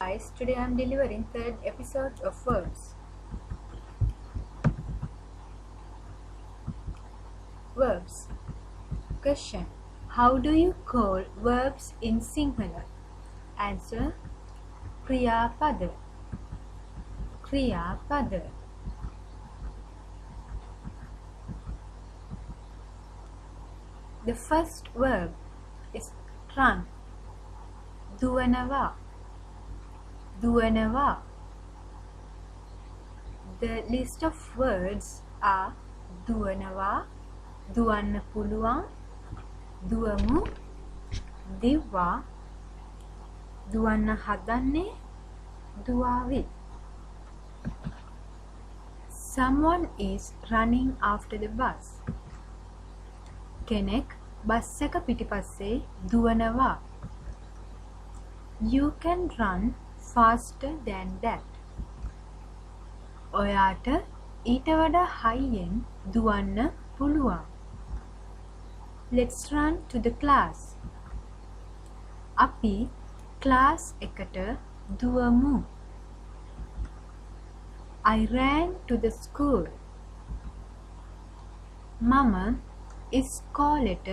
guys, today I am delivering third episode of Verbs. Verbs. Question. How do you call verbs in Sinhala? Answer. Kriyapada. Kriyapada. The first verb is run. Duwanawa. Duwanawa. The list of words are duwanawa, duwanna puluwan, duwamu, diwa, duwanna hadanne, duwawi. Someone is running after the bus. කෙනෙක් bus එක පිටිපස්සේ දුවනවා. You can run faster than that. ඔයාට ඊට වඩා හයියෙන් දුවන්න පුළුවන්. Let's run to the class. අපි ක්ලාස් එකට දුවමු. I ran to the school. මම ඉස්කෝලෙට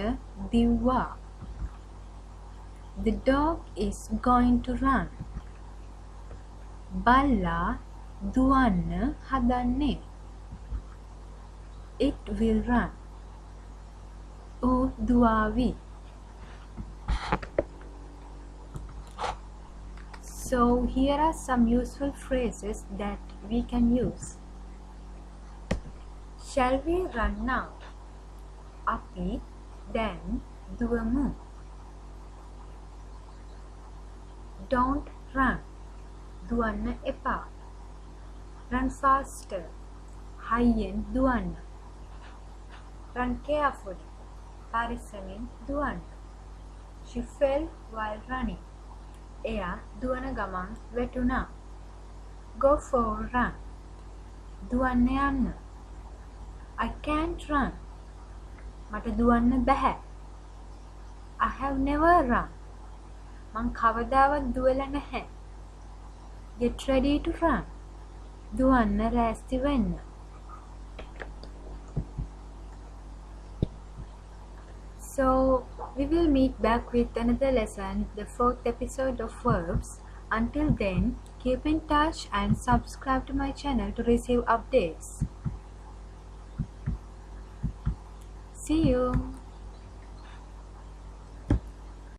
දිව්වා. The dog is going to run. බල්ලා දුවන්න හදන්නේ. It will run. ඌ දුවාවි. So here are some useful phrases that we can use. Shall we run now? අපි දැන් දුවමු. Don't run. දුවන්න එපා. Run faster. හයියෙන් දුවන්න. Run carefully. පරිස්සමින් දුවන්න. She fell while running. එයා දුවන ගමන් වැටුණා. Go for a run. දුවන්න යන්න. I can't run. මට දුවන්න බැහැ. I have never run. මං කවදාවත් දුවලා නැහැ. Get ready to run. දුවන්න ලෑස්ති වෙන්න. So, we will meet back with another lesson, the fourth episode of Verbs. Until then, keep in touch and subscribe to my channel to receive updates. See you.